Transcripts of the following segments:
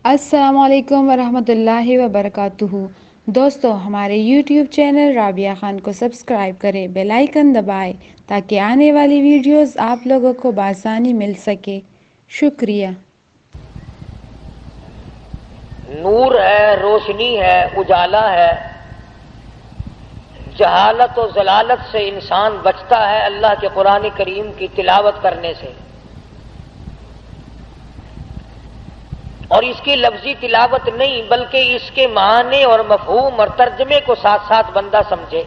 السلام علیکم ورحمۃ اللہ وبرکاتہ۔ دوستو، ہمارے یوٹیوب چینل رابعہ خان کو سبسکرائب کریں، بیل آئیکن دبائیں تاکہ آنے والی ویڈیوز آپ لوگوں کو بآسانی مل سکے۔ شکریہ۔ نور ہے، روشنی ہے، اجالا ہے۔ جہالت و ضلالت سے انسان بچتا ہے اللہ کے قرآن کریم کی تلاوت کرنے سے، اور اس کی لفظی تلاوت نہیں بلکہ اس کے معنی اور مفہوم اور ترجمے کو ساتھ ساتھ بندہ سمجھے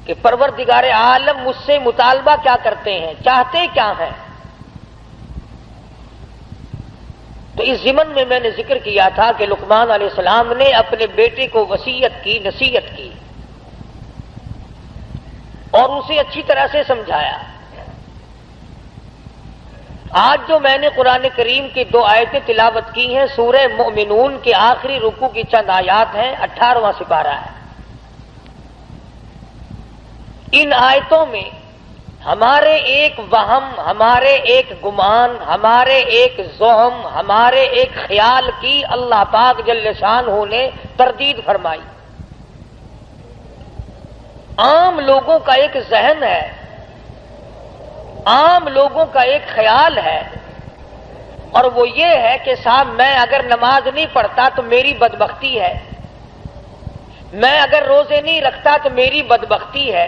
کہ پروردگار عالم مجھ سے مطالبہ کیا کرتے ہیں، چاہتے کیا ہیں۔ تو اس ضمن میں نے ذکر کیا تھا کہ لقمان علیہ السلام نے اپنے بیٹے کو وصیت کی، نصیحت کی اور اسے اچھی طرح سے سمجھایا۔ آج جو میں نے قرآن کریم کی 2 آیتیں تلاوت کی ہیں، سورہ مؤمنون کے آخری رکوع کی چند آیات ہیں، 18واں سپارہ ہے۔ ان آیتوں میں ہمارے ایک وہم، ہمارے ایک گمان، ہمارے ایک زعم، ہمارے ایک خیال کی اللہ پاک جل شانہ نے تردید فرمائی۔ عام لوگوں کا ایک ذہن ہے، عام لوگوں کا ایک خیال ہے، اور وہ یہ ہے کہ صاحب میں اگر نماز نہیں پڑھتا تو میری بدبختی ہے، میں اگر روزے نہیں رکھتا تو میری بدبختی ہے،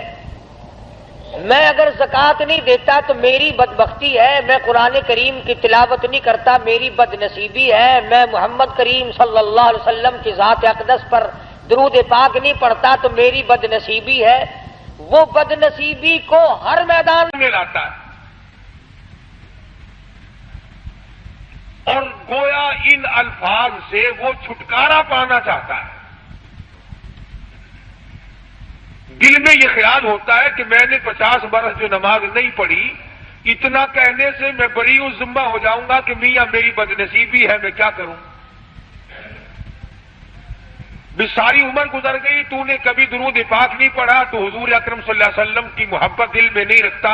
میں اگر زکوٰۃ نہیں دیتا تو میری بدبختی ہے، میں قرآن کریم کی تلاوت نہیں کرتا میری بد نصیبی ہے، میں محمد کریم صلی اللہ علیہ وسلم کی ذات اقدس پر درود پاک نہیں پڑھتا تو میری بد نصیبی ہے۔ وہ بد نصیبی کو ہر میدان میں لاتا ہے، اور گویا ان الفاظ سے وہ چھٹکارا پانا چاہتا ہے۔ دل میں یہ خیال ہوتا ہے کہ میں نے 50 برس جو نماز نہیں پڑھی، اتنا کہنے سے میں بری و ذمہ ہو جاؤں گا کہ میاں میری بد نصیبی ہے، میں کیا کروں؟ بھی ساری عمر گزر گئی، تو نے کبھی درود پاک نہیں پڑھا، تو حضور اکرم صلی اللہ علیہ وسلم کی محبت دل میں نہیں رکھتا،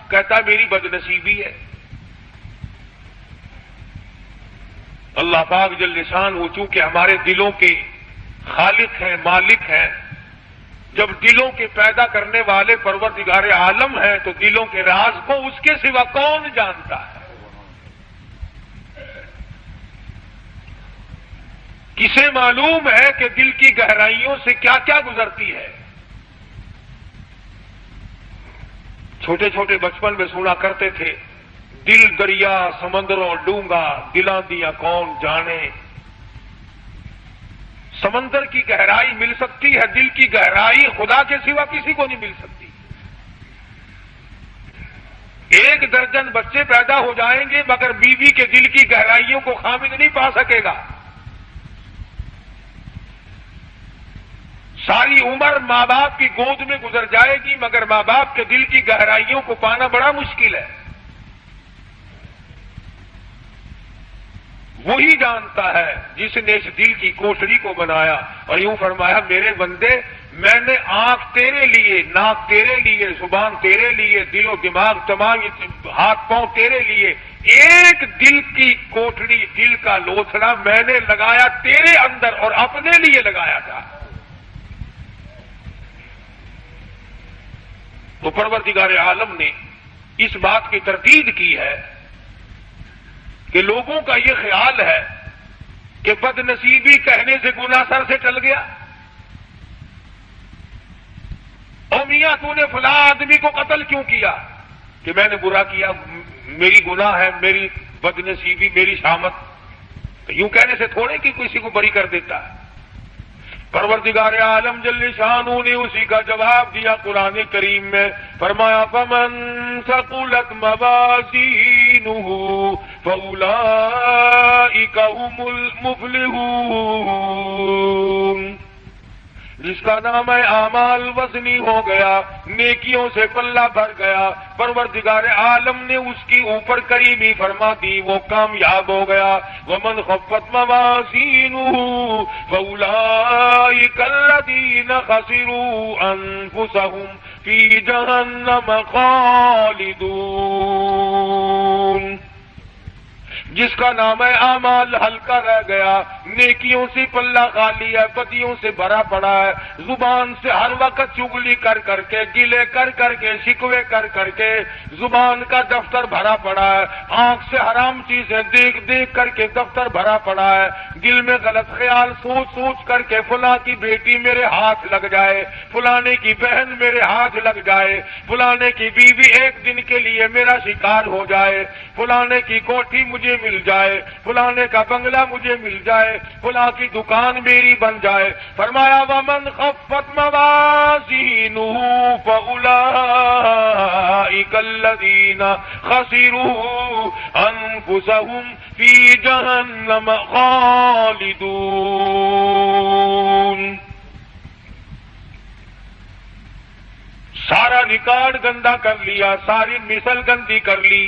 کہتا میری بد نصیبی ہے۔ اللہ پاک جل شانہ چونکہ ہمارے دلوں کے خالق ہیں، مالک ہیں، جب دلوں کے پیدا کرنے والے پروردگار عالم ہیں تو دلوں کے راز کو اس کے سوا کون جانتا ہے؟ کسے معلوم ہے کہ دل کی گہرائیوں سے کیا کیا گزرتی ہے؟ چھوٹے چھوٹے بچپن میں سنا کرتے تھے، دل دریا سمندروں ڈونگا، دلاں دیا کون جانے۔ سمندر کی گہرائی مل سکتی ہے، دل کی گہرائی خدا کے سوا کسی کو نہیں مل سکتی۔ 1 درجن بچے پیدا ہو جائیں گے مگر بیوی کے دل کی گہرائیوں کو خامد نہیں پا سکے گا۔ ساری عمر ماں باپ کی گود میں گزر جائے گی مگر ماں باپ کے دل کی گہرائیوں کو پانا بڑا مشکل ہے۔ وہی جانتا ہے جس نے اس دل کی کوٹڑی کو بنایا، اور یوں فرمایا میرے بندے میں نے آنکھ تیرے لیے، ناک تیرے لیے، زبان تیرے لیے، دل و دماغ تمام ہاتھ پاؤں تیرے لیے، ایک دل کی کوٹڑی، دل کا لوتھڑا میں نے لگایا تیرے اندر اور اپنے لیے لگایا تھا۔ تو پروردگار عالم نے اس بات کی تردید کی ہے کہ لوگوں کا یہ خیال ہے کہ بد نصیبی کہنے سے گناہ سر سے ٹل گیا، او میاں تو نے فلاں آدمی کو قتل کیوں کیا؟ کہ میں نے برا کیا، میری گناہ ہے، میری بد نصیبی، میری شامت۔ یوں کہنے سے تھوڑے کہ کسی کو بری کر دیتا ہے۔ پروردگار عالم جل شانہ نے اسی کا جواب دیا قرآن کریم میں، فرمایا فمن ثقلت موازینہ فاولئک هم المفلحون۔ جس کا نام اعمال وزنی ہو گیا، نیکیوں سے پلہ بھر گیا، پروردگار عالم نے اس کی اوپر کریمی فرما دی، وہ کامیاب ہو گیا۔ ومن خفت موازینہ فاولئک الذین خسروا انفسهم فی جہنم خالدون۔ جس کا نام ہے اعمال ہلکا رہ گیا، نیکیوں سے پلہ خالی ہے، بدیوں سے بھرا پڑا ہے، زبان سے ہر وقت چگلی کر کر کے، گلے کر کر کے، شکوے کر کر کے زبان کا دفتر بھرا پڑا ہے، آنکھ سے حرام چیزیں دیکھ دیکھ کر کے دفتر بھرا پڑا ہے، دل میں غلط خیال سوچ سوچ کر کے فلاں کی بیٹی میرے ہاتھ لگ جائے، فلانے کی بہن میرے ہاتھ لگ جائے، فلانے کی بیوی ایک دن کے لیے میرا شکار ہو جائے، فلانے کی کوٹھی مجھے مل جائے، فلانے کا بنگلہ مجھے مل جائے، فلاں کی دکان میری بن جائے۔ فرمایا وَمَنْ خَفَّتْ مَوَازِينُهُ فَأُولَئِكَ الَّذِينَ خَسِرُوا أَنفُسَهُمْ فِي جَهَنَّمَ خَالِدُونَ۔ سارا ریکارڈ گندا کر لیا، ساری مثل گندی کر لی،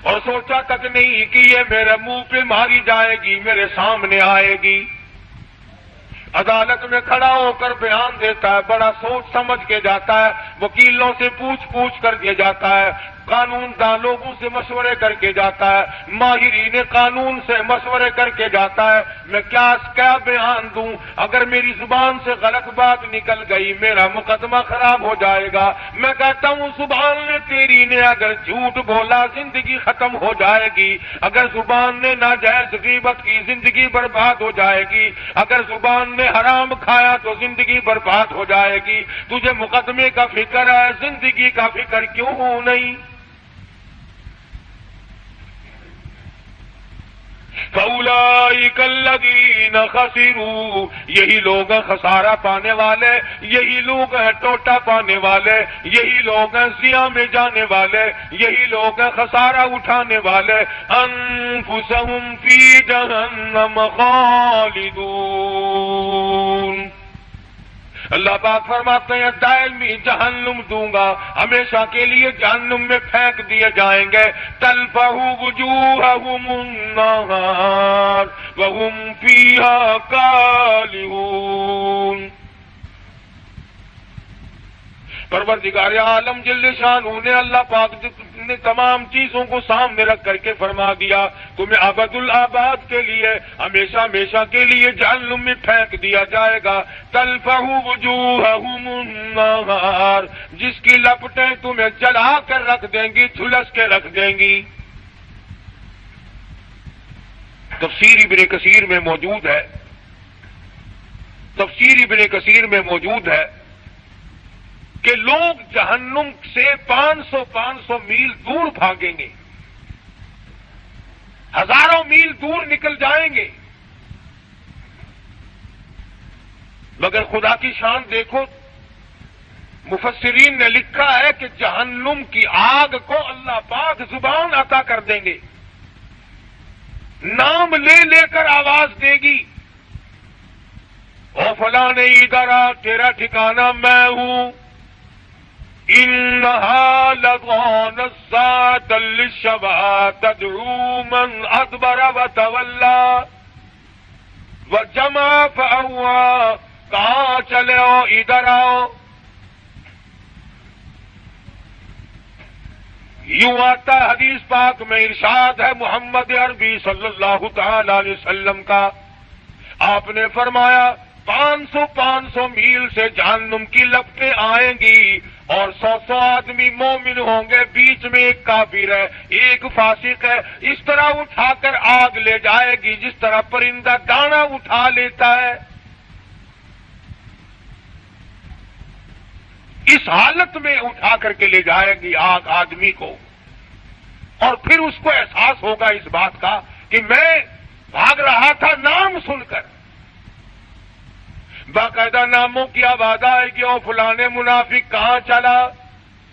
اور سوچا تک نہیں کہ یہ میرے منہ پہ ماری جائے گی، میرے سامنے آئے گی۔ عدالت میں کھڑا ہو کر بیان دیتا ہے، بڑا سوچ سمجھ کے جاتا ہے، وکیلوں سے پوچھ پوچھ کر کے جاتا ہے، قانون دان لوگوں سے مشورے کر کے جاتا ہے، ماہرین قانون سے مشورے کر کے جاتا ہے، میں کیا بیان دوں؟ اگر میری زبان سے غلط بات نکل گئی میرا مقدمہ خراب ہو جائے گا۔ میں کہتا ہوں زبان نے تیری نے اگر جھوٹ بولا زندگی ختم ہو جائے گی، اگر زبان نے ناجائز غیبت کی زندگی برباد ہو جائے گی، اگر زبان نے حرام کھایا تو زندگی برباد ہو جائے گی۔ تجھے مقدمے کا فکر ہے، زندگی کا فکر کیوں نہیں؟ فَأُولَئِكَ الَّذِينَ خَسِرُوا، یہی لوگ ہیں خسارہ پانے والے، یہی لوگ ہیں ٹوٹا پانے والے، یہی لوگ ہیں زیاں میں جانے والے، یہی لوگ ہیں خسارہ اٹھانے والے۔ أَنفُسَهُمْ فِي جَهَنَّمَ خَالِدُونَ۔ اللہ پاک فرماتے ہیں دائمی جہنم دوں گا، ہمیشہ کے لیے جہنم میں پھینک دیے جائیں گے۔ تلفح وجوہہم النار وہم فیہا کالہون۔ پروردگار عالم جل شانہ نے اللہ پاک نے تمام چیزوں کو سامنے رکھ کر کے فرما دیا تمہیں ابد الآباد کے لیے ہمیشہ ہمیشہ کے لیے جہنم میں پھینک دیا جائے گا۔ تلفح وجوہہم النار، جس کی لپٹیں تمہیں جلا کر رکھ دیں گی، جھلس کے رکھ دیں گی۔ تفسیر ابن کثیر میں موجود ہے، تفسیر ابن کثیر میں موجود ہے کہ لوگ جہنم سے 500 میل دور بھاگیں گے، ہزاروں میل دور نکل جائیں گے، مگر خدا کی شان دیکھو، مفسرین نے لکھا ہے کہ جہنم کی آگ کو اللہ پاک زبان عطا کر دیں گے، نام لے لے کر آواز دے گی، او فلاں ادھر آ، تیرا ٹھکانہ میں ہوں۔ انہا لظى نزاعة للشوى تدعو من ادبر وتولى وجمع فأوعى، کہاں چلے ہو، ادھر آؤ۔ یوں آتا ہے حدیث پاک میں، ارشاد ہے محمد عربی صلی اللہ تعالی علیہ وسلم کا، آپ نے فرمایا 500 میل سے جہنم کی لپٹیں آئیں گی اور 100 آدمی مومن ہوں گے، بیچ میں ایک کافر ہے، ایک فاسق ہے، اس طرح اٹھا کر آگ لے جائے گی جس طرح پرندہ دانا اٹھا لیتا ہے۔ اس حالت میں اٹھا کر کے لے جائے گی آگ آدمی کو، اور پھر اس کو احساس ہوگا اس بات کا کہ میں بھاگ رہا تھا نام سن کر، باقاعدہ ناموں کی آواز آئے گی، او فلانے منافق کہاں چلا،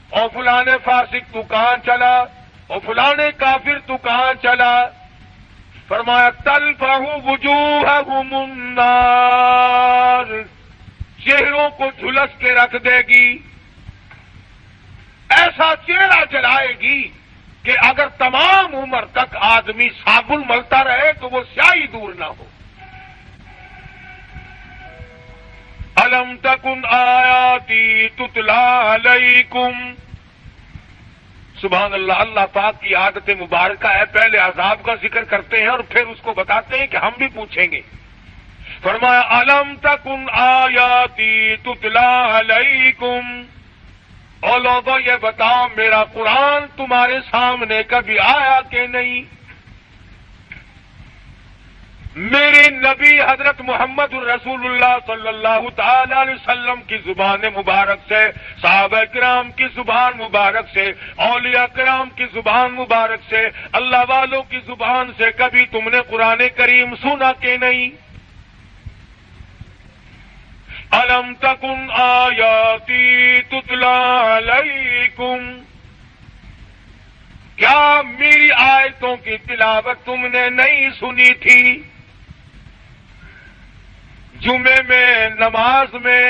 او فلانے فاسق تو کہاں چلا، او فلانے کافر تو کہاں چلا۔ فرمایا تلفح وجوہہم النار، چہروں کو جھلس کے رکھ دے گی، ایسا چہرہ جلائے گی کہ اگر تمام عمر تک آدمی صابن ملتا رہے تو وہ سیاہی دور نہ ہو۔ الم تکن آیاتی تتلی علیکم، سبحان اللہ. اللہ پاک کی عادت مبارکہ ہے، پہلے عذاب کا ذکر کرتے ہیں اور پھر اس کو بتاتے ہیں کہ ہم بھی پوچھیں گے. فرمایا الم تکن آیاتی تتلا علیکم، او لوگوں یہ بتاؤ میرا قرآن تمہارے سامنے کبھی آیا کہ نہیں؟ میرے نبی حضرت محمد الرسول اللہ صلی اللہ تعالی علیہ وسلم کی زبان مبارک سے، صحابہ کرام کی زبان مبارک سے، اولیاء کرام کی زبان مبارک سے، اللہ والوں کی زبان سے کبھی تم نے قرآن کریم سنا کہ نہیں؟ الم تکن آیاتی تتلا علیکم، کیا میری آیتوں کی تلاوت تم نے نہیں سنی تھی؟ جمعے میں، نماز میں،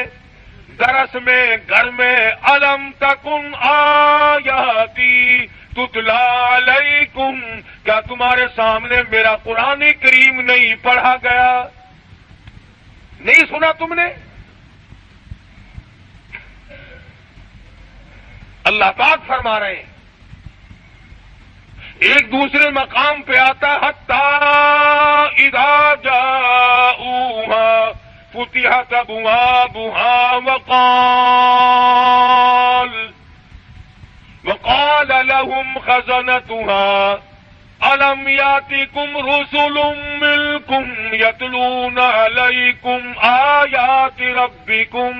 درس میں، گھر میں. الم تکن آیاتی تتلا علیکم، کیا تمہارے سامنے میرا قرآن کریم نہیں پڑھا گیا؟ نہیں سنا تم نے؟ اللہ پاک فرما رہے ہیں. ایک دوسرے مقام پہ آتا حتی اذا جاؤوہا فتحت ابوابها وقال لهم خزنتها الم یاتکم رسل منکم یتلون علیکم آیات ربکم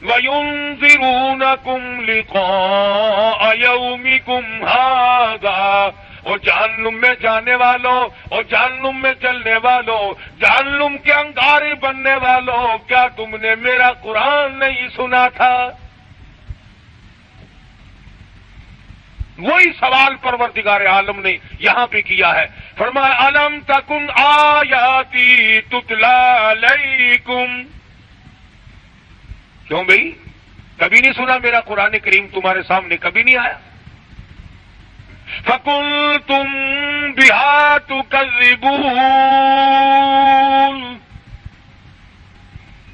وَيُنذِرُونَكُمْ لِقَاءَ يَوْمِكُمْ هَذَا. اور جہنم میں جانے والوں اور جہنم میں چلنے والوں، جہنم کے انگارے بننے والوں، کیا تم نے میرا قرآن نہیں سنا تھا؟ وہی سوال پروردگار عالم نے یہاں پہ کیا ہے. فرمایا الم تکن آیاتی تتلا علیکم، کیوں بھائی کبھی نہیں سنا میرا قرآن کریم تمہارے سامنے کبھی نہیں آیا؟ فَقُلْتُمْ بِهَا تُكَذِّبُونَ،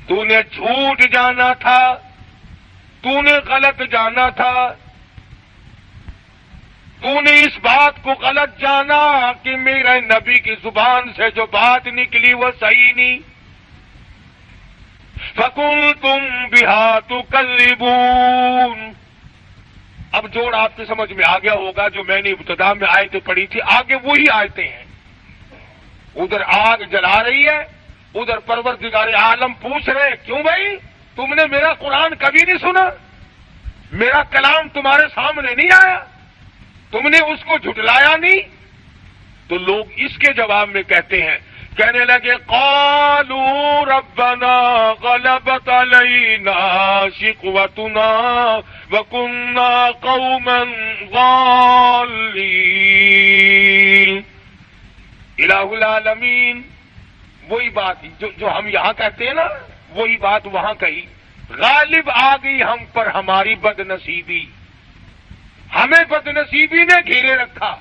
تو نے جھوٹ جانا تھا، تو نے غلط جانا تھا، تو نے اس بات کو غلط جانا کہ میرے نبی کی زبان سے جو بات نکلی وہ صحیح نہیں. فَقُلْتُمْ بِهَا تُكَذِّبُونَ. اب جوڑ آپ کی سمجھ میں آ گیا ہوگا جو میں نے ابتدا میں آیتیں پڑھی تھی، آگے وہی آیتیں ہیں. ادھر آگ جلا رہی ہے، ادھر پروردگار عالم پوچھ رہے ہیں کیوں بھائی تم نے میرا قرآن کبھی نہیں سنا؟ میرا کلام تمہارے سامنے نہیں آیا؟ تم نے اس کو جھٹلایا نہیں؟ تو لوگ اس کے جواب میں کہتے ہیں، کہنے لگے قالوا ربنا غلبت علینا شقوتنا وکنا قوما ضالین. الہ العالمین وہی بات جو ہم یہاں کہتے ہیں نا، وہی بات وہاں کہی. غالب آ گئی ہم پر ہماری بد نصیبی، ہمیں بد نصیبی نے گھیرے رکھا،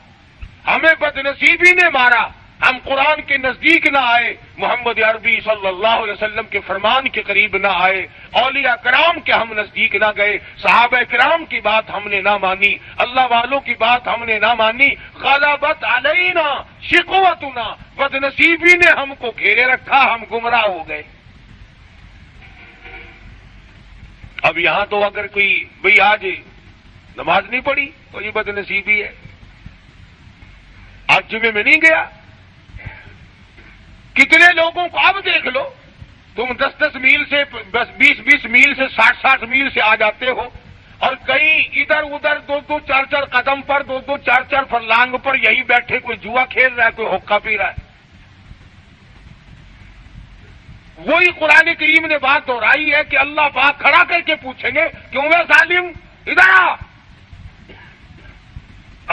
ہمیں بد نصیبی نے مارا، ہم قرآن کے نزدیک نہ آئے، محمد عربی صلی اللہ علیہ وسلم کے فرمان کے قریب نہ آئے، اولیاء کرام کے ہم نزدیک نہ گئے، صحابہ کرام کی بات ہم نے نہ مانی، اللہ والوں کی بات ہم نے نہ مانی. غلبت علینا شقوتنا، بد نصیبی نے ہم کو گھیرے رکھا، ہم گمراہ ہو گئے. اب یہاں تو اگر کوئی بھئی آج نماز نہیں پڑھی تو یہ بد نصیبی ہے، آج جمعے میں نہیں گیا. کتنے لوگوں کو اب دیکھ لو، تم 10-10 میل سے 20-20 میل سے 60-60 میل سے آ جاتے ہو، اور کہیں ادھر ادھر 2-2 4-4 قدم پر 2-2 4-4 فرلانگ پر یہی بیٹھے کوئی جوا کھیل رہا ہے، کوئی حقہ پی رہا ہے. وہی قرآن کریم نے بات دہرائی ہے کہ اللہ پاک کھڑا کر کے پوچھیں گے کیوں میں ظالم ادھر آ.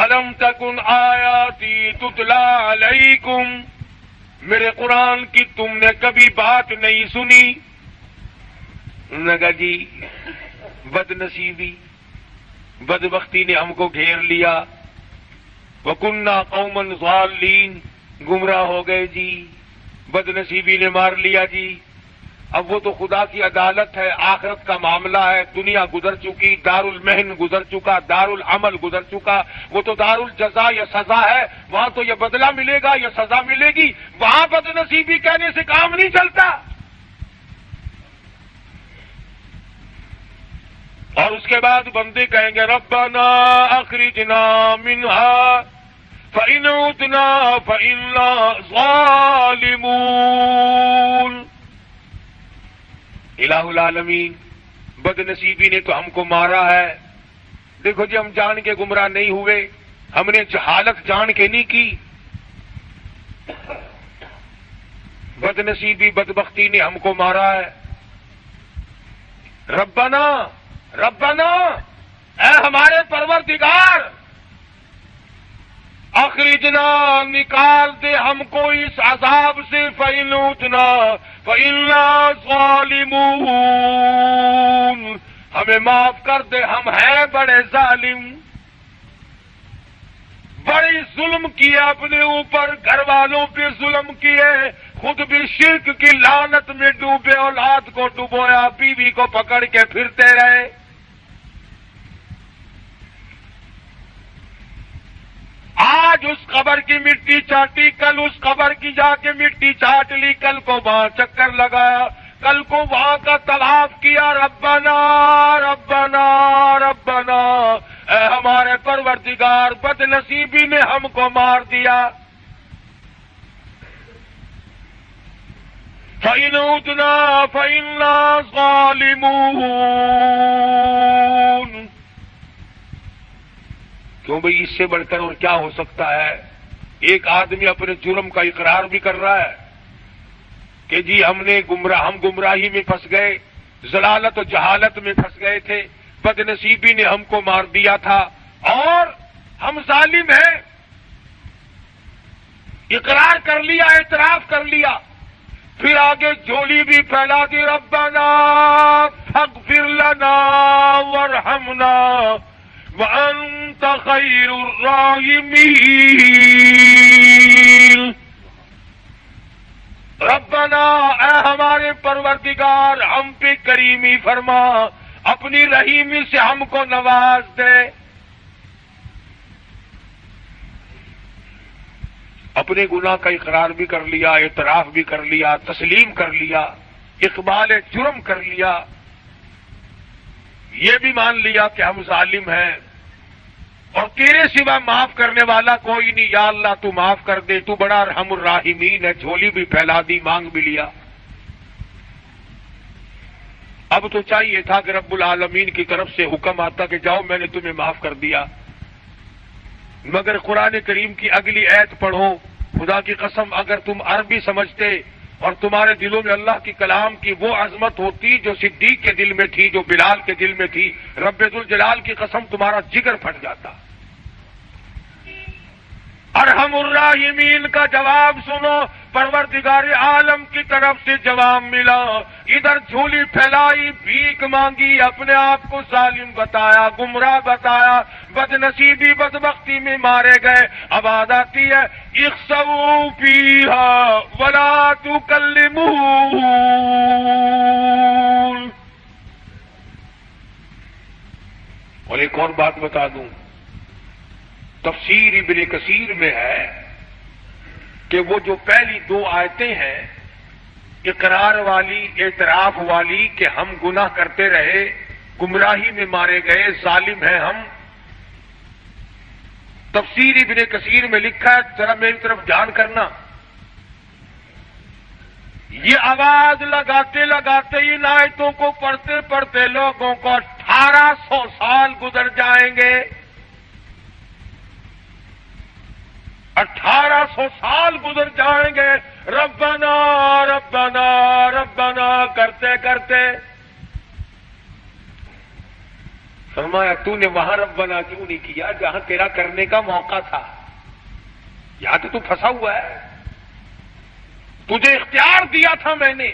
الم تکن آیاتی تتلا علیکم، میرے قرآن کی تم نے کبھی بات نہیں سنی؟ انہوں نے کہا جی بد نصیبی، بدبختی نے ہم کو گھیر لیا، وَكُنَّا قَوْمًا ضَالِّينَ، گمراہ ہو گئے جی، بد نصیبی نے مار لیا جی. اب وہ تو خدا کی عدالت ہے، آخرت کا معاملہ ہے، دنیا گزر چکی، دار المحن گزر چکا، دار العمل گزر چکا، وہ تو دار الجزا یا سزا ہے، وہاں تو یہ بدلہ ملے گا یا سزا ملے گی، وہاں بد نصیبی کہنے سے کام نہیں چلتا۔ اور اس کے بعد بندے کہیں گے ربنا اخرجنا منها فإن عدنا فإنا ظالمون۔ الہ العالمین، بد نصیبی نے تو ہم کو مارا ہے، دیکھو جی ہم جان کے گمراہ نہیں ہوئے، ہم نے جہالت جان کے نہیں کی، بد نصیبی بدبختی نے ہم کو مارا ہے۔ ربنا ربنا، اے ہمارے پروردگار، اخرجنا، نکال دے ہم کو اس عذاب سے، فإن عدنا فإنا ظالمون، ہمیں معاف کر دے، ہم ہیں بڑے ظالم، بڑی ظلم کیے اپنے اوپر، گھر والوں پہ ظلم کیے، خود بھی شرک کی لعنت میں ڈوبے، اولاد کو ڈبویا، بیوی کو پکڑ کے پھرتے رہے۔ آج اس قبر کی مٹی چاٹی، کل اس قبر کی جا کے مٹی چاٹ لی، کل کو وہاں چکر لگایا، کل کو وہاں کا طواف کیا، ربنا ربنا ربنا، اے ہمارے پروردگار، بد نصیبی نے ہم کو مار دیا۔ فَإِنْ عُدْنَا فَإِنَّا ظَالِمُونَ۔ کیوں بھئی، اس سے بڑھ کر اور کیا ہو سکتا ہے؟ ایک آدمی اپنے جرم کا اقرار بھی کر رہا ہے کہ جی ہم گمراہی میں پھنس گئے، ضلالت و جہالت میں پھنس گئے تھے، بد نصیبی نے ہم کو مار دیا تھا اور ہم ظالم ہیں، اقرار کر لیا، اعتراف کر لیا، پھر آگے جھولی بھی پھیلا دی، ربنا فاغفر لنا وارحمنا وانت خیر الراحمین۔ ربنا، اے ہمارے پروردگار، ہم پہ کریمی فرما، اپنی رحیمی سے ہم کو نواز دے۔ اپنے گناہ کا اقرار بھی کر لیا، اعتراف بھی کر لیا، تسلیم کر لیا، اقبال جرم کر لیا، یہ بھی مان لیا کہ ہم ظالم ہیں اور تیرے سوا معاف کرنے والا کوئی نہیں، یا اللہ تو معاف کر دے، تو بڑا ارحم الراحمین ہے، جھولی بھی پھیلا دی، مانگ بھی لیا۔ اب تو چاہیے تھا کہ رب العالمین کی طرف سے حکم آتا کہ جاؤ میں نے تمہیں معاف کر دیا، مگر قرآن کریم کی اگلی آیت پڑھو، خدا کی قسم اگر تم عربی سمجھتے اور تمہارے دلوں میں اللہ کی کلام کی وہ عظمت ہوتی جو صدیق کے دل میں تھی، جو بلال کے دل میں تھی، رب ذوالجلال کی قسم تمہارا جگر پھٹ جاتا۔ ارحم الراحمین کا جواب سنو، پروردگار عالم کی طرف سے جواب ملا، ادھر جھولی پھیلائی، بھیک مانگی، اپنے آپ کو ظالم بتایا، گمراہ بتایا، بد نصیبی بدبختی میں مارے گئے۔ اب آیت آتی ہے اخسؤوا فیہا ولا تکلمون۔ اور ایک اور بات بتا دوں، تفسیر ابن کثیر میں ہے کہ وہ جو پہلی دو آیتیں ہیں اقرار والی، اعتراف والی کہ ہم گناہ کرتے رہے، گمراہی میں مارے گئے، ظالم ہیں ہم، تفسیر ابن کثیر میں لکھا ہے، ذرا میری طرف دھیان کرنا، یہ آواز لگاتے لگاتے ان آیتوں کو پڑھتے پڑھتے لوگوں کو 1800 سال گزر جائیں گے، 1800 سال گزر جائیں گے، ربنا ربنا ربنا کرتے کرتے۔ فرمایا تو نے وہاں ربنا کیوں نہیں کیا جہاں تیرا کرنے کا موقع تھا؟ یہاں تو پھنسا ہوا ہے، تجھے اختیار دیا تھا میں نے،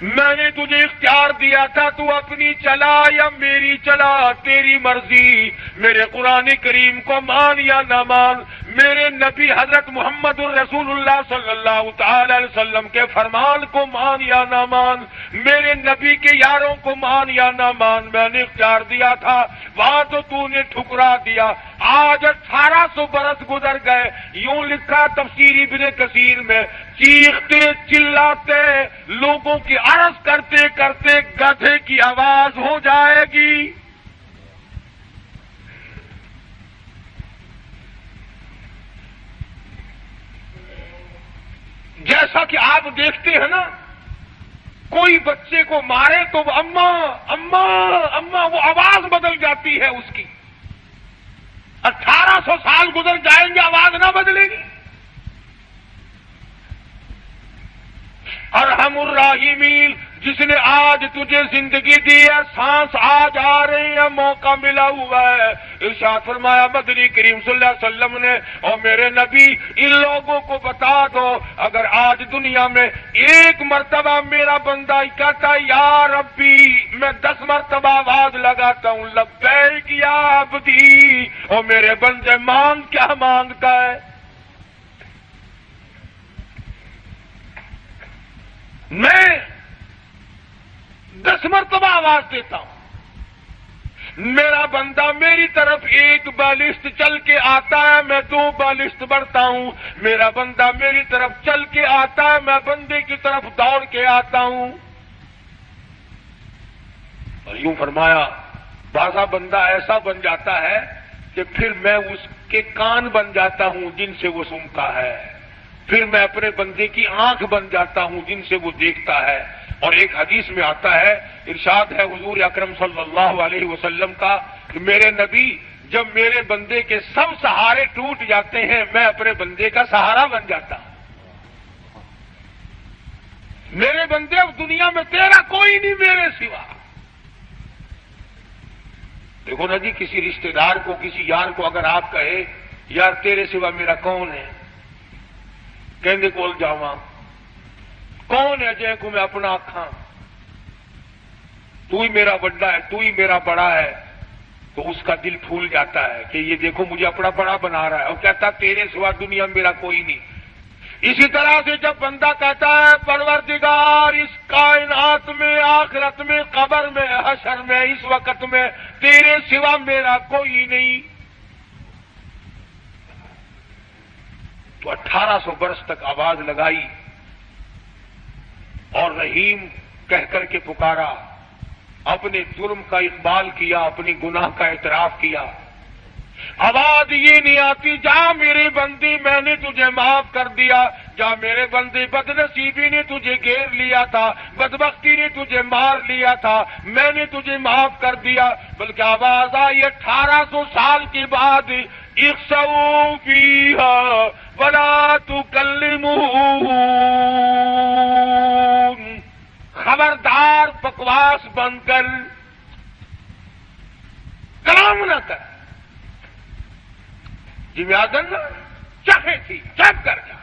میں نے تجھے اختیار دیا تھا تو اپنی چلا یا میری چلا، تیری مرضی۔ میرے قرآن کریم کو مان یا نہ مان، میرے نبی حضرت محمد الرسول اللہ صلی اللہ تعالی علیہ وسلم کے فرمان کو مان یا نہ مان، میرے نبی کے یاروں کو مان یا نہ مان، میں نے اختیار دیا تھا، وہاں تو نے ٹھکرا دیا۔ آج 1800 برس گزر گئے، یوں لکھا تفسیر ابن کثیر میں، چیختے چلاتے لوگوں کی عرض کرتے کرتے گدھے کی آواز ہو جائے گی۔ جیسا کہ آپ دیکھتے ہیں نا، کوئی بچے کو مارے تو وہ اماں اماں اماں، وہ آواز بدل جاتی ہے اس کی۔ 1800 سال گزر جائیں گے، آواز نہ بدلے گی۔ ارحم الراحمین، جس نے آج تجھے زندگی دی ہے، سانس آج آ رہی ہے، موقع ملا ہوا ہے، ارشاد فرمایا مدنی کریم صلی اللہ علیہ وسلم نے، اور میرے نبی ان لوگوں کو بتا دو، اگر آج دنیا میں ایک مرتبہ میرا بندہ کہتا ہے یا ربی، میں 10 مرتبہ آواز لگاتا ہوں لبیک یا عبدی، اور میرے بندے مانگ کیا مانگتا ہے؟ میں 10 مرتبہ آواز دیتا ہوں، میرا بندہ میری طرف 1 بالشت چل کے آتا ہے، میں 2 بالشت بڑھتا ہوں، میرا بندہ میری طرف چل کے آتا ہے، میں بندے کی طرف دوڑ کے آتا ہوں۔ اور یوں فرمایا بازا بندہ ایسا بن جاتا ہے کہ پھر میں اس کے کان بن جاتا ہوں جن سے وہ سنتا ہے، پھر میں اپنے بندے کی آنکھ بن جاتا ہوں جن سے وہ دیکھتا ہے۔ اور ایک حدیث میں آتا ہے، ارشاد ہے حضور اکرم صلی اللہ علیہ وسلم کا کہ میرے نبی جب میرے بندے کے سب سہارے ٹوٹ جاتے ہیں، میں اپنے بندے کا سہارا بن جاتا ہوں۔ میرے بندے اب دنیا میں تیرا کوئی نہیں میرے سوا۔ دیکھو نا جی، کسی رشتہ دار کو، کسی یار کو اگر آپ کہے یار تیرے سوا میرا کون ہے، کہندے کول جاواں، کون ہے جے کو میں اپنا آکھاں، تو ہی میرا بڑا ہے، تو ہی میرا بڑا ہے، تو اس کا دل پھول جاتا ہے کہ یہ دیکھو مجھے اپنا بڑا بنا رہا ہے، اور کہتا تیرے سوا دنیا میں میرا کوئی نہیں۔ اسی طرح سے جب بندہ کہتا ہے پروردگار اس کائنات میں، آخرت میں، قبر میں، حشر میں، اس وقت میں تیرے سوا میرا کوئی نہیں، تو 1800 برس تک آواز لگائی اور رحیم کہہ کر کے پکارا، اپنے جرم کا اقبال کیا، اپنی گناہ کا اعتراف کیا۔ آواز یہ نہیں آتی جا میرے بندی میں نے تجھے معاف کر دیا، جا میرے بندے بد نصیبی نے تجھے گھیر لیا تھا، بدبختی نے تجھے مار لیا تھا، میں نے تجھے معاف کر دیا، بلکہ آواز آئی 1800 سال کے بعد، اخسؤوا فیہا ولا تکلمون، خبردار بکواس بند کر، کلام نہ کر، جمیادن چکے تھی چپ کر جا،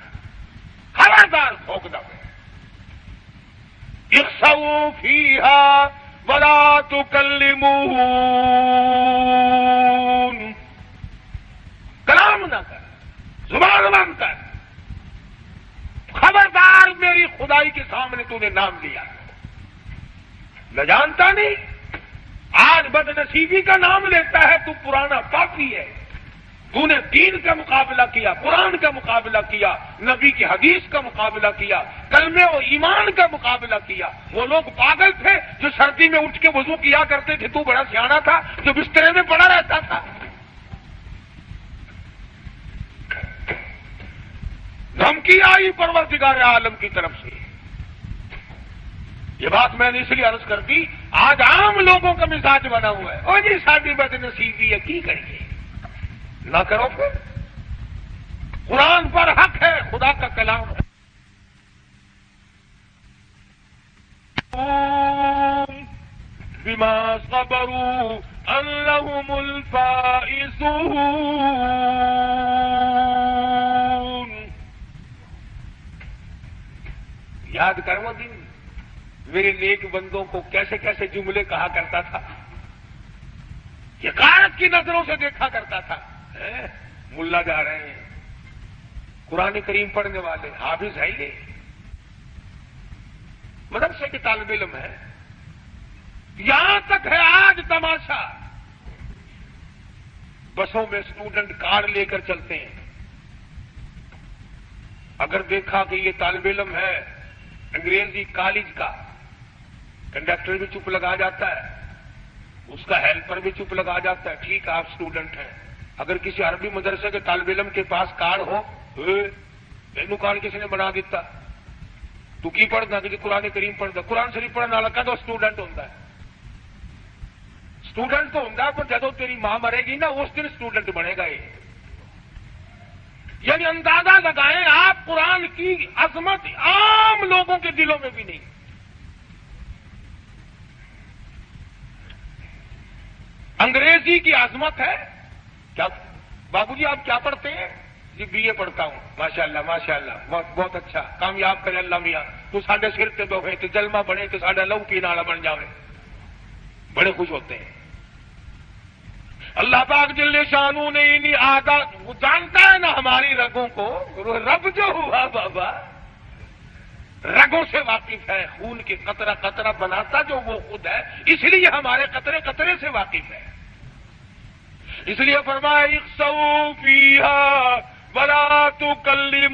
خبردار ٹھوک دو، اخسؤوا فیہا ولا تکلمون، کلام نہ کر، زبان بند کر، خبردار میری خدائی کے سامنے تو نے نام لیا، میں جانتا نہیں آج بد نصیبی کا نام لیتا ہے، تو پرانا پاپی ہے، تو نے دین کا مقابلہ کیا، قرآن کا مقابلہ کیا، نبی کی حدیث کا مقابلہ کیا، کلمے اور ایمان کا مقابلہ کیا۔ وہ لوگ پاگل تھے جو سردی میں اٹھ کے وضو کیا کرتے تھے، تو بڑا سیاںا تھا جو بسترے میں پڑا رہتا تھا۔ دھمکی آئی پروردگار عالم کی طرف سے۔ یہ بات میں نے اس لیے عرض کر دی، آج عام لوگوں کا مزاج بنا ہوا ہے، اور جی ساری بد نصیبی ہے، کی کریے، نہ کرو پھر، قرآن پر حق ہے، خدا کا کلام ہے۔ بما صبروا انہم الفائزون، یاد کر وہ دن میرے نیک بندوں کو کیسے کیسے جملے کہا کرتا تھا، حقارت کی نظروں سے دیکھا کرتا تھا۔ ملا جا رہے ہیں، قرآن کریم پڑھنے والے، حافظ ہے یہ، مدرسے کے طالب علم ہے، یہاں تک ہے آج تماشا، بسوں میں اسٹوڈنٹ کار لے کر چلتے ہیں، اگر دیکھا کہ یہ طالب علم ہے انگریزی کالج کا، کنڈکٹر بھی چپ لگا جاتا ہے، اس کا ہیلپر بھی چپ لگا جاتا ہے، ٹھیک ہے آپ اسٹوڈنٹ ہیں۔ اگر کسی عربی مدرسے کے طالب علم کے پاس کار ہو، تینوں کار کسی نے بنا دیتا، تو کی پڑھنا کہ قرآن کریم پڑھتا، قرآن شریف پڑھنے والا کا تو اسٹوڈنٹ ہوتا ہے، اسٹوڈنٹ تو ہوتا ہے، پر جب تیری ماں مرے گی نا اس دن اسٹوڈنٹ بنے گا یہ۔ یعنی اندازہ لگائیں آپ، قرآن کی عظمت عام لوگوں کے دلوں میں بھی نہیں۔ انگریزی کی عظمت ہے کیا؟ بابو جی آپ کیا پڑھتے ہیں؟ جی بی اے پڑھتا ہوں، ماشاءاللہ ماشاءاللہ، بہت اچھا، کامیاب کرے اللہ میاں، تو ساڈے سر تے بہے تے جلمہ بنے تے ساڈا لہو پینے والا بن جاوے، بڑے خوش ہوتے ہیں۔ اللہ پاک جل شانو نے انہی عادات، وہ جانتا ہے نا ہماری رگوں کو، رب جو ہوا بابا رگوں سے واقف ہے، خون کے قطرہ قطرہ بناتا جو وہ خود ہے، اس لیے ہمارے قطرے قطرے سے واقف ہے۔ اس لیے فرمایا اخسؤوا فیہا ولا تکلمون،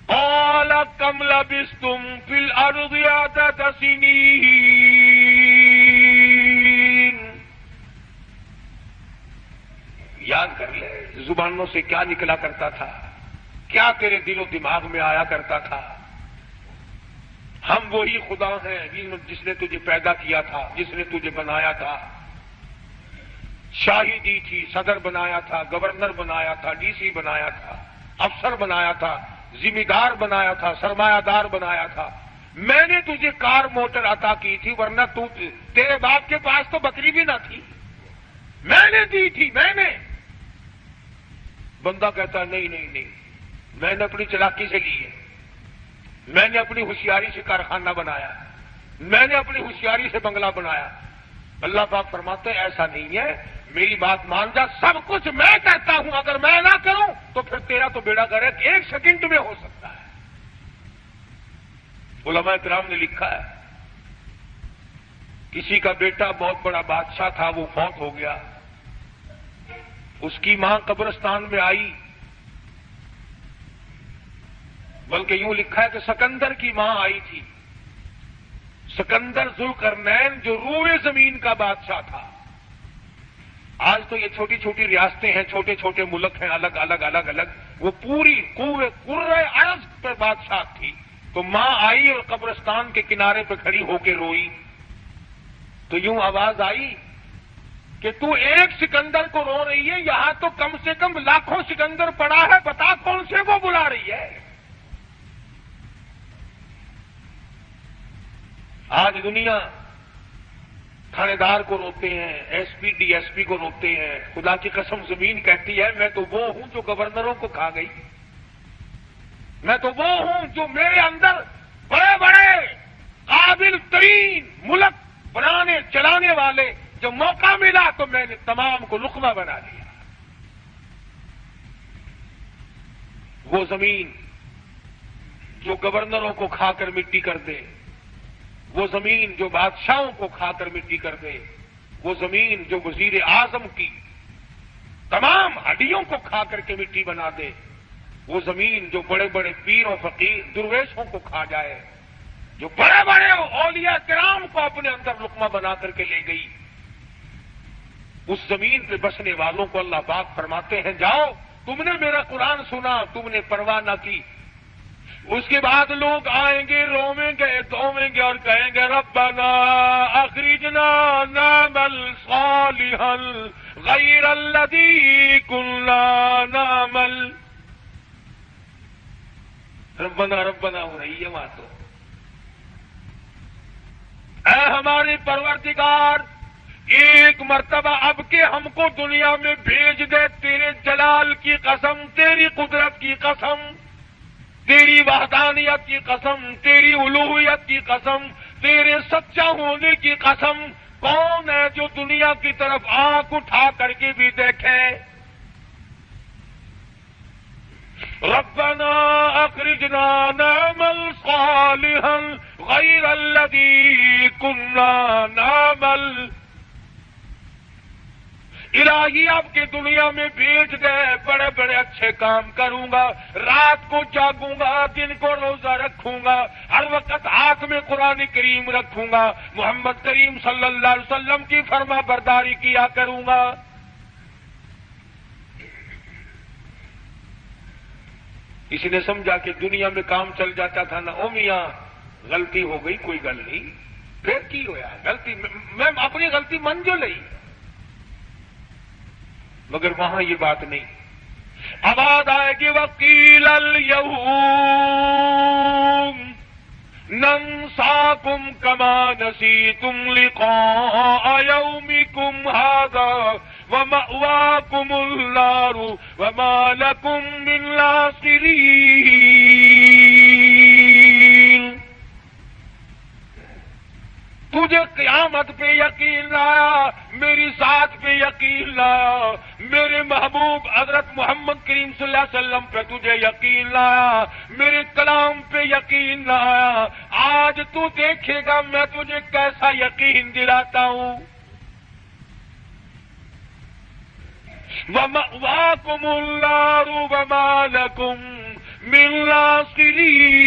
قال کم لبثتم فی الارض عدد سنین، یاد کر لے زبانوں سے کیا نکلا کرتا تھا، کیا تیرے دل و دماغ میں آیا کرتا تھا۔ ہم وہی خدا ہیں جس نے تجھے پیدا کیا تھا، جس نے تجھے بنایا تھا، شاہی دی تھی، صدر بنایا تھا، گورنر بنایا تھا، ڈی سی بنایا تھا، افسر بنایا تھا، ذمہ دار بنایا تھا، سرمایہ دار بنایا تھا۔ میں نے تجھے کار موٹر عطا کی تھی، ورنہ تیرے باپ کے پاس تو بکری بھی نہ تھی، میں نے دی تھی، میں نے۔ بندہ کہتا نہیں نہیں نہیں، میں نے اپنی چلاکی سے لی ہے، میں نے اپنی ہوشیاری سے کارخانہ بنایا، میں نے اپنی ہوشیاری سے بنگلہ بنایا۔ اللہ پاک فرماتے ہیں ایسا نہیں ہے، میری بات مان جا، سب کچھ میں کہتا ہوں، اگر میں نہ کروں تو پھر تیرا تو بیڑا گرک ایک سیکنڈ میں ہو سکتا ہے۔ علماء کرام نے لکھا ہے کسی کا بیٹا بہت بڑا بادشاہ تھا، وہ فوت ہو گیا، اس کی ماں قبرستان میں آئی، بلکہ یوں لکھا ہے کہ سکندر کی ماں آئی تھی، سکندر ذوالقرنین جو روئے زمین کا بادشاہ تھا۔ آج تو یہ چھوٹی چھوٹی ریاستیں ہیں، چھوٹے چھوٹے ملک ہیں، الگ الگ الگ الگ، وہ پوری قرۂ ارض پر بادشاہ تھی۔ تو ماں آئی اور قبرستان کے کنارے پہ کھڑی ہو کے روئی، تو یوں آواز آئی کہ تو ایک سکندر کو رو رہی ہے، یہاں تو کم سے کم لاکھوں سکندر پڑا ہے، بتا کون سے وہ بلا رہی ہے۔ آج دنیا تھانے دار کو روتے ہیں، S P D S P کو روتے ہیں، خدا کی قسم زمین کہتی ہے میں تو وہ ہوں جو گورنروں کو کھا گئی، میں تو وہ ہوں جو میرے اندر بڑے بڑے قابل ترین ملک بنانے چلانے والے، جو موقع ملا تو میں نے تمام کو لقمہ بنا دیا۔ وہ زمین جو گورنروں کو کھا کر مٹی کر دے، وہ زمین جو بادشاہوں کو کھا کر مٹی کر دے، وہ زمین جو وزیر اعظم کی تمام ہڈیوں کو کھا کر کے مٹی بنا دے، وہ زمین جو بڑے بڑے پیر و فقیر درویشوں کو کھا جائے، جو بڑے بڑے اولیاء کرام کو اپنے اندر لقمہ بنا کر کے لے گئی، اس زمین پہ بسنے والوں کو اللہ پاک فرماتے ہیں جاؤ، تم نے میرا قرآن سنا، تم نے پرواہ نہ کی، اس کے بعد لوگ آئیں گے، رویں گے، دھویں گے اور کہیں گے ربنا اخرجنا نعمل صالحا غیر الذی کنا نعمل، ربنا ربنا ہو رہی ہے وہاں تو۔ اے ہمارے پروردگار، ایک مرتبہ اب کے ہم کو دنیا میں بھیج دے، تیرے تیرے جلال کی قسم، تیری قدرت کی قسم، تیری وحدانیت کی قسم، تیری الوہیت کی قسم، تیرے سچا ہونے کی قسم، کون ہے جو دنیا کی طرف آنکھ اٹھا کر کے بھی دیکھے؟ ربنا اخرجنا نعمل صالحا غیر الذی کنا نعمل، الہی اب کے دنیا میں بھیج دے، بڑے بڑے اچھے کام کروں گا، رات کو جاگوں گا، دن کو روزہ رکھوں گا، ہر وقت ہاتھ میں قرآن کریم رکھوں گا، محمد کریم صلی اللہ علیہ وسلم کی فرما برداری کیا کروں گا۔ اس نے سمجھا کہ دنیا میں کام چل جاتا تھا نا، او میاں غلطی ہو گئی، کوئی گل نہیں، پھر کی ہویا غلطی، میں اپنی غلطی من جو لئی، مگر وہاں یہ بات نہیں۔ آواز آئے گی وقیل اليوم ننساکم کما نسیتم لقاء یومکم ھذا ومأواکم النار وما لکم من ناصرین۔ تجھے قیامت پہ یقین لایا، میری ذات پہ یقین لایا، میرے محبوب حضرت محمد کریم صلی اللہ علیہ وسلم پہ تجھے یقین لایا، میرے کلام پہ یقین لایا، آج تو دیکھے گا میں تجھے کیسا یقین دلاتا ہوں۔ وَمَأْوَاكُمُ النَّارُ وَمَا لَكُم مِّن ناصرین۔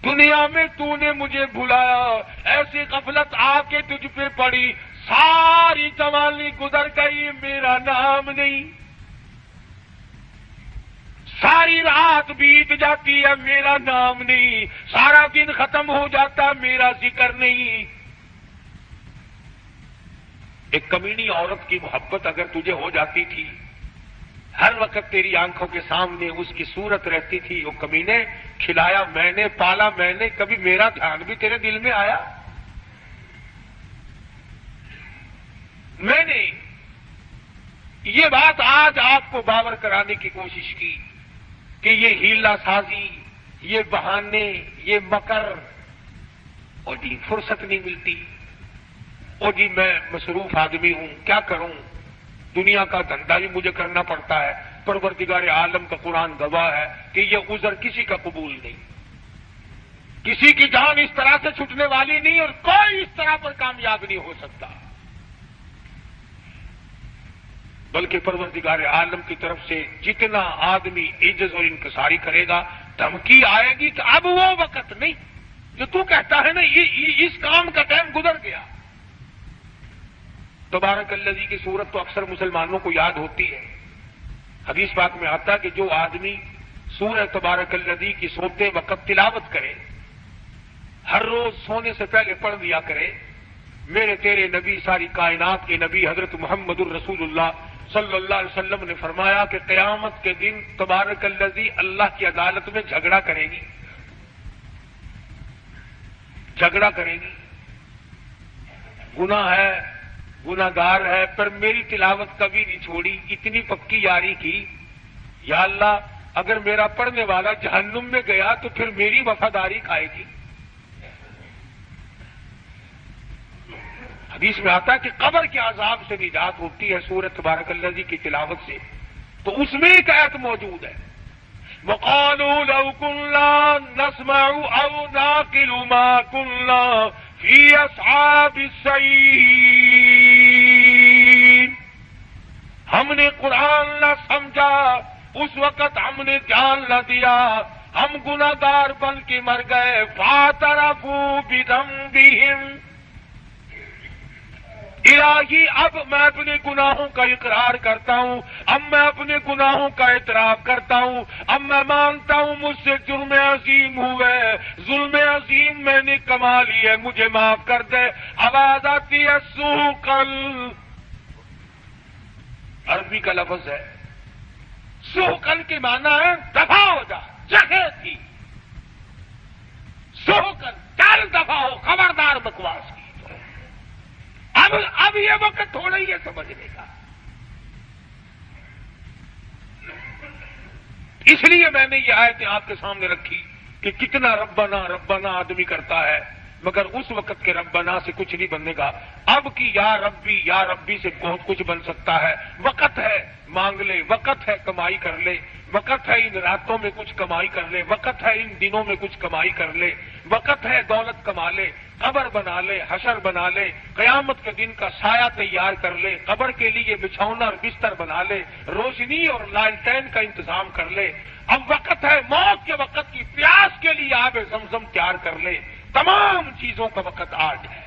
دنیا میں تو نے مجھے بھلایا، ایسی غفلت آ کے تجھ پہ پڑی، ساری جوانی گزر گئی، میرا نام نہیں، ساری رات بیت جاتی ہے، میرا نام نہیں، سارا دن ختم ہو جاتا، میرا ذکر نہیں۔ ایک کمینی عورت کی محبت اگر تجھے ہو جاتی تھی، ہر وقت تیری آنکھوں کے سامنے اس کی صورت رہتی تھی، وہ کمینے کھلایا میں نے، پالا میں نے، کبھی میرا دھیان بھی تیرے دل میں آیا؟ میں نے یہ بات آج آپ کو باور کرانے کی کوشش کی کہ یہ ہیلا سازی، یہ بہانے، یہ مکر، اور جی فرصت نہیں ملتی، اور جی میں مصروف آدمی ہوں، کیا کروں، دنیا کا دھندا بھی مجھے کرنا پڑتا ہے۔ پروردگار عالم کا قرآن گواہ ہے کہ یہ عذر کسی کا قبول نہیں، کسی کی جان اس طرح سے چھٹنے والی نہیں، اور کوئی اس طرح پر کامیاب نہیں ہو سکتا، بلکہ پروردگار عالم کی طرف سے جتنا آدمی عجز اور انکساری کرے گا، دھمکی آئے گی کہ اب وہ وقت نہیں جو تو کہتا ہے نا، اس کام کا ٹائم گزر گیا۔ تبارک الذی کی صورت تو اکثر مسلمانوں کو یاد ہوتی ہے، حدیث پاک میں آتا ہے کہ جو آدمی سورہ تبارک الذی کی سوتے وقت تلاوت کرے، ہر روز سونے سے پہلے پڑھ دیا کرے، میرے تیرے نبی، ساری کائنات کے نبی حضرت محمد الرسول اللہ صلی اللہ علیہ وسلم نے فرمایا کہ قیامت کے دن تبارک الذی اللہ کی عدالت میں جھگڑا کرے گی، جھگڑا کرے گی، گناہ ہے، گناہگار ہے، پر میری تلاوت کبھی نہیں چھوڑی، اتنی پکی یاری کی، یا اللہ اگر میرا پڑھنے والا جہنم میں گیا تو پھر میری وفاداری کھائے گی۔ حدیث میں آتا ہے کہ قبر کے عذاب سے نجات ہوتی ہے سورۃ تبارک الذی کی تلاوت سے، تو اس میں ایک آیت موجود ہے، وَقَالُوا لَوْ كُنَّا نَسْمَعُ أَوْ نَعْقِلُ مَا كُنَّا فِي أَصْحَابِ السَّعِيرِ۔ ہم نے قرآن نہ سمجھا، اس وقت ہم نے دھیان نہ دیا، ہم گناہگار بن کے مر گئے، فَاعْتَرَفُوا بِذَنبِهِمْ۔ الہی اب میں اپنے گناہوں کا اقرار کرتا ہوں، اب میں اپنے گناہوں کا اعتراف کرتا ہوں، اب میں مانتا ہوں مجھ سے جرم عظیم ہوئے، ظلم عظیم میں نے کما لی ہے، مجھے معاف کر دے۔ آواز آتی ہے سوقل، عربی کا لفظ ہے، سوقل کے معنی ہے دفع ہو جا، جگہ تھی، سوقل چل دفع ہو، خبردار بکواس کی، اب یہ وقت تھوڑا ہی ہے سمجھنے کا. اس لیے میں نے یہ آیتیں آپ کے سامنے رکھی کہ کتنا ربنا ربنا آدمی کرتا ہے مگر اس وقت کے ربنا سے کچھ نہیں بننے گا. اب کی یا ربی سے بہت کچھ بن سکتا ہے. وقت ہے مانگ لے, وقت ہے کمائی کر لے, وقت ہے ان راتوں میں کچھ کمائی کر لے, وقت ہے ان دنوں میں کچھ کمائی کر لے, وقت ہے دولت کما لے, قبر بنا لے, حشر بنا لے, قیامت کے دن کا سایہ تیار کر لے, قبر کے لیے بچھونا اور بستر بنا لے, روشنی اور لالٹین کا انتظام کر لے. اب وقت ہے موت کے وقت کی پیاس کے لیے آب زمزم تیار کر لے. تمام چیزوں کا وقت آج ہے.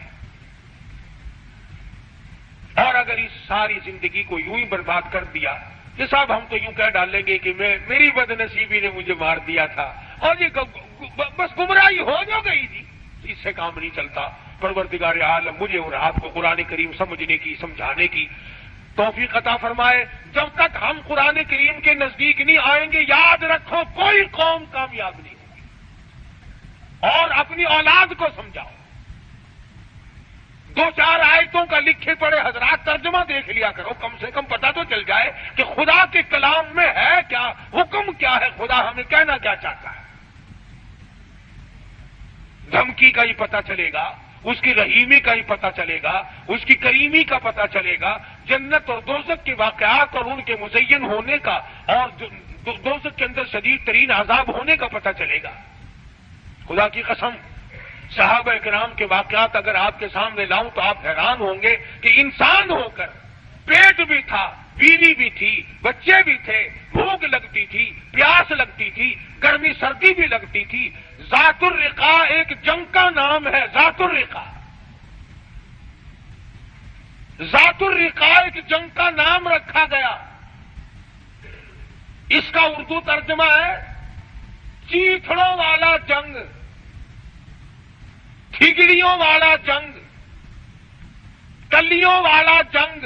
اور اگر اس ساری زندگی کو یوں ہی برباد کر دیا کہ صاحب ہم تو یوں کہہ ڈالیں گے کہ میری بد نصیبی نے مجھے مار دیا تھا اور یہ بس گمراہی ہو جو گئی تھی, اس سے کام نہیں چلتا. پروردگار عالم مجھے اور آپ کو قرآن کریم سمجھنے کی, سمجھانے کی توفیق عطا فرمائے. جب تک ہم قرآن کریم کے نزدیک نہیں آئیں گے, یاد رکھو کوئی قوم کامیاب نہیں ہوگی. اور اپنی اولاد کو سمجھاؤ. 2-4 آیتوں کا لکھے پڑے حضرات ترجمہ دیکھ لیا کرو, کم سے کم پتہ تو چل جائے کہ خدا کے کلام میں ہے کیا, حکم کیا ہے, خدا ہمیں کہنا کیا چاہتا ہے. دھمکی کا ہی پتہ چلے گا, اس کی رحیمی کا ہی پتہ چلے گا, اس کی کریمی کا پتہ چلے گا, جنت اور دوزخ کے واقعات اور ان کے مزین ہونے کا اور دوزخ کے اندر شدید ترین عذاب ہونے کا پتہ چلے گا. خدا کی قسم صحابہ کرام کے واقعات اگر آپ کے سامنے لاؤں تو آپ حیران ہوں گے کہ انسان ہو کر پیٹ بھی تھا, بیوی بھی تھی, بچے بھی تھے, بھوک لگتی تھی, پیاس لگتی تھی, گرمی سردی بھی لگتی تھی. ذات الرقا ایک جنگ کا نام ہے. ذات الرقا, ذات الرقا ایک جنگ کا نام رکھا گیا. اس کا اردو ترجمہ ہے چیتڑوں والا جنگ, ٹھگڑیوں والا جنگ, کلیوں والا جنگ.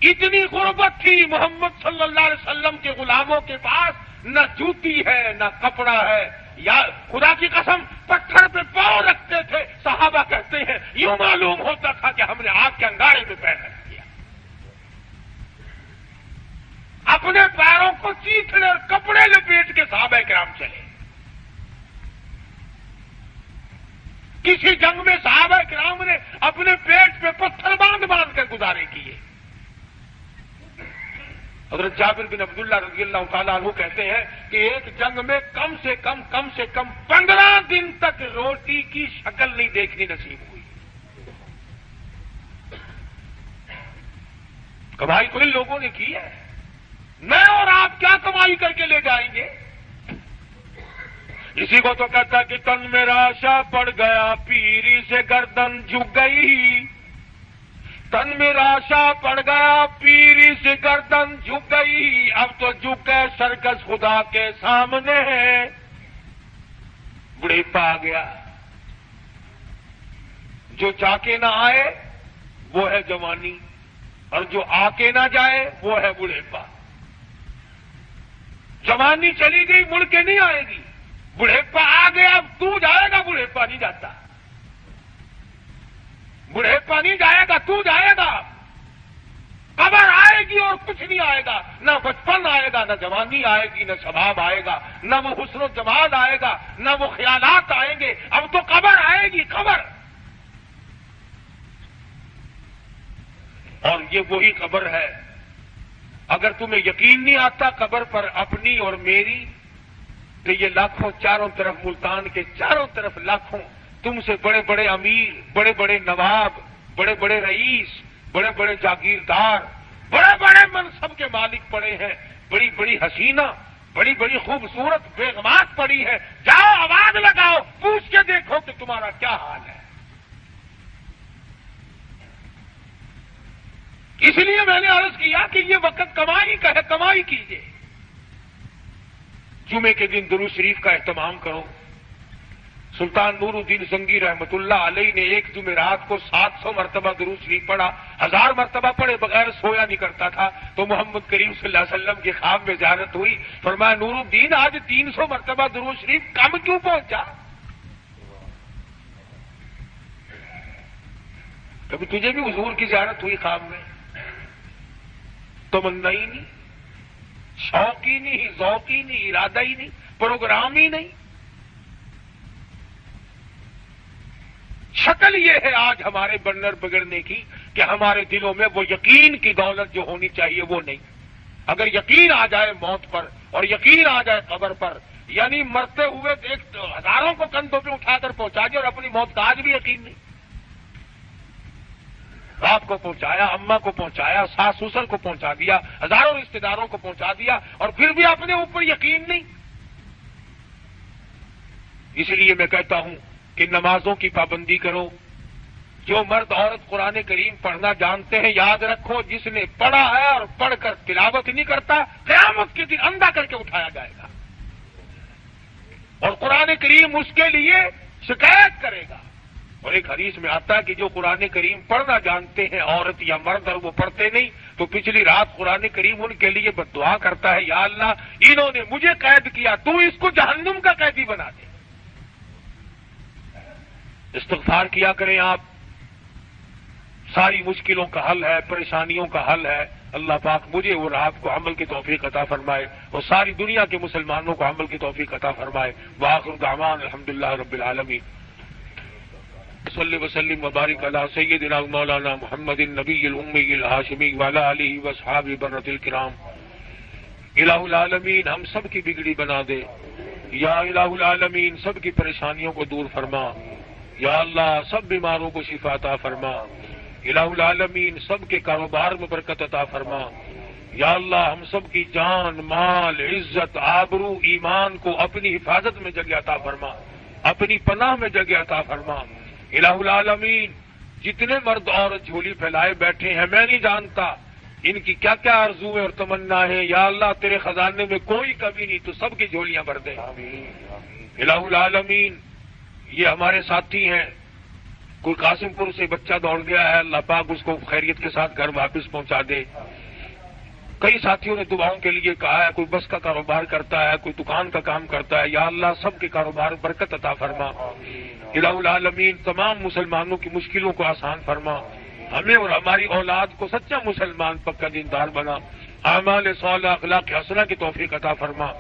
اتنی غربت تھی محمد صلی اللہ علیہ وسلم کے غلاموں کے پاس, نہ جوتی ہے نہ کپڑا ہے. یا خدا کی قسم پتھر پہ پاؤں رکھتے تھے. صحابہ کہتے ہیں یوں معلوم ہوتا تھا کہ ہم نے آگ کے انگارے پہ پیر رکھ دیا. اپنے پیروں کو چیتڑے اور کپڑے لپیٹ کے صحابہ کرام چلے. کسی جنگ میں صحابہ کرام نے اپنے پیٹ پہ پتھر باندھ باندھ کر گزارے کیے. حضرت جابر بن عبداللہ رضی اللہ تعالیٰ عنہ کہتے ہیں کہ ایک جنگ میں کم سے کم 15 دن تک روٹی کی شکل نہیں دیکھنی نصیب ہوئی. کمائی تو ان لوگوں نے کی ہے, میں اور آپ کیا کمائی کر کے لے جائیں گے؟ اسی کو تو کہتا کہ تن میں راشا پڑ گیا, پیری سے گردن جھک گئی. تن میں راشا پڑ گیا, پیری سے گردن جھک گئی. اب تو جھک گئے سرکس خدا کے سامنے ہے. بڑھیپا آ گیا. جو جا کے نہ آئے وہ ہے جوانی, اور جو آ کے نہ جائے وہ ہے بڑھیپا. جوانی چلی گئی, مڑ کے نہیں آئے گی. بڑھیپا آ گیا, اب تو جائے گا, بڑھیپا نہیں جاتا. بڑھیپا نہیں جائے گا, تو جائے گا. قبر آئے گی اور کچھ نہیں آئے گا. نہ بچپن آئے گا, نہ جوانی آئے گی, نہ شباب آئے گا, نہ وہ حسن و جمال آئے گا, نہ وہ خیالات آئیں گے. اب تو قبر آئے گی, قبر. اور یہ وہی قبر ہے. اگر تمہیں یقین نہیں آتا قبر پر اپنی اور میری, تو یہ لاکھوں چاروں طرف, ملتان کے چاروں طرف لاکھوں تم سے بڑے بڑے امیر, بڑے بڑے نواب, بڑے بڑے رئیس, بڑے بڑے جاگیردار, بڑے بڑے منصب کے مالک پڑے ہیں. بڑی بڑی حسینہ, بڑی بڑی خوبصورت بیگمات پڑی ہے. جاؤ آواز لگاؤ, پوچھ کے دیکھو کہ تمہارا کیا حال ہے. اس لیے میں نے عرض کیا کہ یہ وقت کمائی کا ہے, کمائی کیجیے. جمعے کے دن درود شریف کا اہتمام کرو. سلطان نور الدین زنگی رحمت اللہ علیہ نے ایک جمعرات کو 700 مرتبہ درود شریف پڑھا. 1000 مرتبہ پڑھے بغیر سویا نہیں کرتا تھا. تو محمد کریم صلی اللہ علیہ وسلم کے خواب میں زیارت ہوئی. فرمایا نور الدین آج 300 مرتبہ درود شریف کم کیوں پہنچا؟ کبھی تجھے بھی حضور کی زیارت ہوئی خواب میں؟ تمنا ہی نہیں، شوق ہی نہیں، ذوق ہی نہیں، ارادہ ہی نہیں، پروگرام ہی نہیں. شکل یہ ہے آج ہمارے بنر بگڑنے کی کہ ہمارے دلوں میں وہ یقین کی دولت جو ہونی چاہیے وہ نہیں. اگر یقین آ جائے موت پر اور یقین آ جائے قبر پر، یعنی مرتے ہوئے ہزاروں کو کندھوں پہ اٹھا کر پہنچا دیا اور اپنی موت کا آج بھی یقین نہیں. باپ کو پہنچایا، اماں کو پہنچایا، ساس سسر کو پہنچا دیا، ہزاروں رشتے داروں کو پہنچا دیا اور پھر بھی اپنے اوپر یقین نہیں. اس لیے میں کہتا ہوں کہ نمازوں کی پابندی کرو. جو مرد عورت قرآن کریم پڑھنا جانتے ہیں، یاد رکھو جس نے پڑھا ہے اور پڑھ کر تلاوت نہیں کرتا، قیامت کے دن اندھا کر کے اٹھایا جائے گا اور قرآن کریم اس کے لیے شکایت کرے گا. اور ایک حدیث میں آتا ہے کہ جو قرآن کریم پڑھنا جانتے ہیں عورت یا مرد اور وہ پڑھتے نہیں، تو پچھلی رات قرآن کریم ان کے لیے بد دعا کرتا ہے، یا اللہ انہوں نے مجھے قید کیا، تو اس کو جہنم کا قیدی بنا دے. استغفار کیا کریں آپ. ساری مشکلوں کا حل ہے، پریشانیوں کا حل ہے. اللہ پاک مجھے اور آپ کو عمل کی توفیق عطا فرمائے اور ساری دنیا کے مسلمانوں کو عمل کی توفیق عطا فرمائے. وآخر دعوانا الحمدللہ رب العالمین. صلی وسلم وبارک علی سیدنا مولانا محمد النبی الامی الہاشمی وعلی آلہ واصحابہ برۃ الکرام. الہ العالمین ہم سب کی بگڑی بنا دے. یا الہ العالمین سب کی پریشانیوں کو دور فرما. یا اللہ سب بیماروں کو شفا عطا فرما. الہ العالمین سب کے کاروبار میں برکت عطا فرما. یا اللہ ہم سب کی جان، مال، عزت، آبرو، ایمان کو اپنی حفاظت میں جگہ عطا فرما، اپنی پناہ میں جگہ عطا فرما. الہ العالمین جتنے مرد عورت جھولی پھیلائے بیٹھے ہیں، میں نہیں جانتا ان کی کیا کیا آرزویں اور تمنا ہے. یا اللہ تیرے خزانے میں کوئی کمی نہیں، تو سب کی جھولیاں بھر دے. الہ العالمین یہ ہمارے ساتھی ہیں، کوئی قاسم پور سے بچہ دوڑ گیا ہے، اللہ پاک اس کو خیریت کے ساتھ گھر واپس پہنچا دے. کئی ساتھیوں نے دعاؤں کے لیے کہا ہے، کوئی بس کا کاروبار کرتا ہے، کوئی دکان کا کام کرتا ہے. یا اللہ سب کے کاروبار برکت عطا فرما. الہ العالمین تمام مسلمانوں کی مشکلوں کو آسان فرما. ہمیں اور ہماری اولاد کو سچا مسلمان پکا دیندار بنا. اعمال صالحہ اخلاق حسنہ کی توفیق عطا فرما.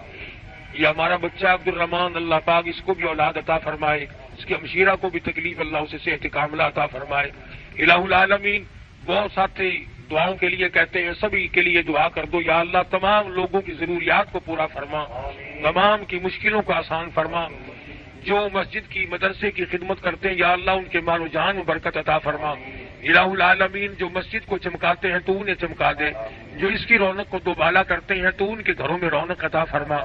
یہ ہمارا بچہ عبد الرحمان، اللہ پاک اس کو بھی اولاد عطا فرمائے، اس کی ہمشیرہ کو بھی تکلیف اللہ اسے صحت کاملہ عطا فرمائے. الہ العالمین بہت ساتھی دعاؤں کے لیے کہتے ہیں، سبھی کے لیے دعا کر دو. یا اللہ تمام لوگوں کی ضروریات کو پورا فرما، تمام کی مشکلوں کو آسان فرما. جو مسجد کی مدرسے کی خدمت کرتے ہیں، یا اللہ ان کے مال و جان میں برکت عطا فرما. الہ العالمین جو مسجد کو چمکاتے ہیں تو انہیں چمکا دے، جو اس کی رونق کو دوبالا کرتے ہیں تو ان کے گھروں میں رونق عطا فرما.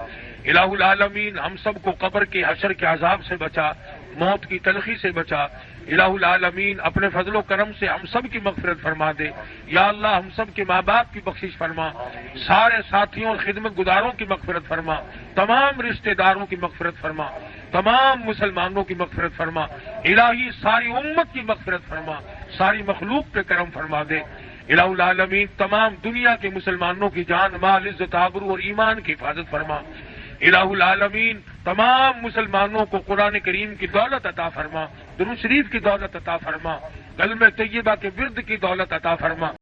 الہ العالمین ہم سب کو قبر کے حشر کے عذاب سے بچا، موت کی تلخی سے بچا. الہ العالمین اپنے فضل و کرم سے ہم سب کی مغفرت فرما دے. یا اللہ ہم سب کے ماں باپ کی بخشش فرما، سارے ساتھیوں اور خدمت گزاروں کی مغفرت فرما، تمام رشتہ داروں کی مغفرت فرما، تمام مسلمانوں کی مغفرت فرما. الہی ساری امت کی مغفرت فرما، ساری مخلوق پہ کرم فرما دے. الہ العالمین تمام دنیا کے مسلمانوں کی جان، مال، عزت، آبرو اور ایمان کی حفاظت فرما. الہ العالمین تمام مسلمانوں کو قرآن کریم کی دولت عطا فرما، درود شریف کی دولت عطا فرما، کلمہ طیبہ کے ورد کی دولت عطا فرما.